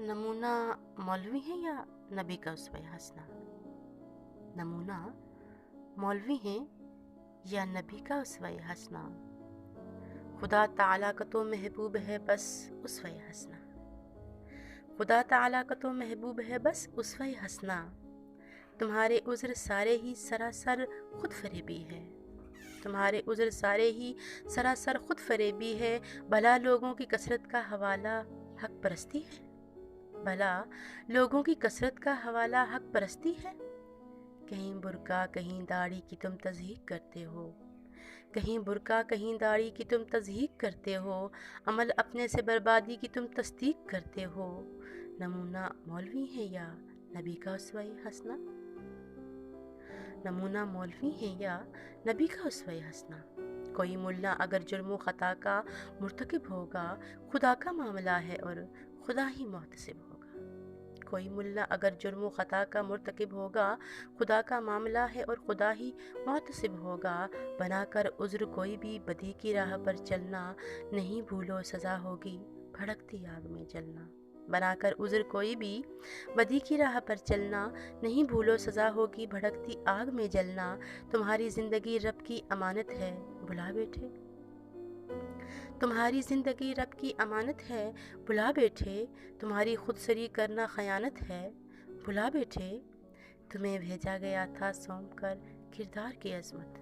नमूना मौलवी है या नबी का उसवा हसना? नमूना मौलवी है या नबी का उसवा हसना? खुदा ताला का तो महबूब है बस उसवा हसना। खुदा ताला का तो महबूब है बस उसवा हसना। तुम्हारे उज़्र सारे ही सरासर खुद फरेबी है। तुम्हारे उज़्र सारे ही सरासर खुद फरेबी है। भला लोगों की कसरत का हवाला हक परस्ती है। भला लोगों की कसरत का हवाला हक परस्ती है। कहीं बुर्का कहीं दाढ़ी की तुम तज़हीक करते हो। कहीं बुर्का कहीं दाढ़ी की तुम तज़हीक करते हो। अमल अपने से बर्बादी की तुम तस्दीक करते हो। नमूना मौलवी है या नबी का उसवा हसना? नमूना मौलवी है या नबी का उसवा हसना? कोई मुल्ला अगर जुर्म ख़ता का मुर्तकिब होगा, खुदा का मामला है और खुदा ही मुहतसिब होगा। कोई मुल्ला अगर जुर्म ख़ता का मुर्तकिब होगा, खुदा का मामला है और खुदा ही मुहतसिब होगा। बनाकर उज़्र कोई भी बदी की राह पर चलना, नहीं भूलो सज़ा होगी भड़कती आग में जलना। बनाकर उज़्र कोई भी बदी की राह पर चलना, नहीं भूलो सज़ा होगी भड़कती आग में जलना। तुम्हारी ज़िंदगी रब की अमानत है भुला बैठे। तुम्हारी ज़िंदगी रब की अमानत है भुला बैठे। तुम्हारी खुदसरी करना खयानत है भुला बैठे। तुम्हें भेजा गया था सौंप कर किरदार की अज़मत।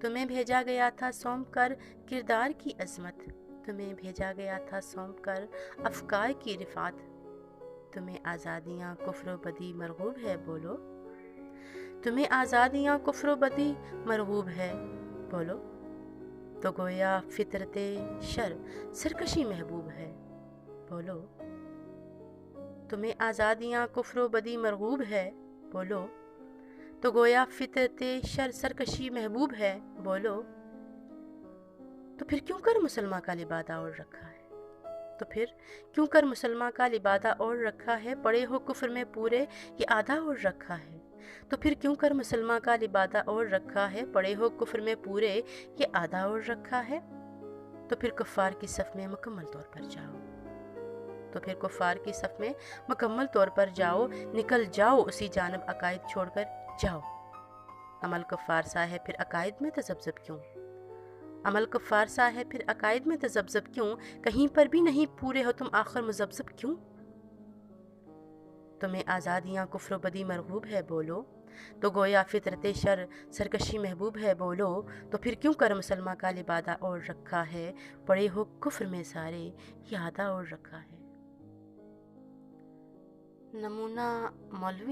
तुम्हें भेजा गया था सौंप कर किरदार की अज़मत। तुम्हें भेजा गया था सौंप कर अफ़कार की रिफ़ात। तुम्हें आज़ादियाँ कुफ्र बदी मरगूब है बोलो। तुम्हें आज़ादियाँ कुफ्र बदी मरगूब है बोलो। तो गोया फितरते शर सरकशी महबूब है बोलो। तुम्हें आज़ादियाँ कुफ्र बदी मरगूब है बोलो। तो गोया फितरते शर सरकशी महबूब है बोलो। तो फिर क्यों कर मुसलमान का लिबादा ओढ़ रखा है? तो फिर क्यों कर मुसलमान का लिबादा ओढ़ रखा है? पड़े हो कुफ्र में पूरे ये आधा ओढ़ रखा है। तो फिर क्यों कर मुसलमान का लिबादा ओढ़ रखा है? पड़े हो कुफ्र में पूरे ये आधा ओढ़ रखा है। तो फिर कुफ़ार की सफ़ में मुकम्मल तौर पर जाओ। तो फिर कुफ़ार की सफ़ में मुकम्मल तौर पर जाओ। निकल जाओ उसी जानब अकायद छोड़कर जाओ। अमल कुफ़ार सा है फिर अकायद में तज़ब्ज़ब क्यों? अमल कुफ़ार सा है फिर अकायद में तज़ब्ज़ब क्यों? कहीं पर भी नहीं पूरे हो तुम आखिर मुज़ब्ज़ब क्यों? तुम्हें आज़ादियाँ कुफ्र बदी मरगूब है बोलो। तो गोया फितरत शर सरकशी महबूब है बोलो। तो फिर क्यों कर मुसलमान का लिबादा ओढ़ रखा है? पड़े हो कुफ्र में सारे ये आधा ओढ़ रखा है। नमूना मौलवी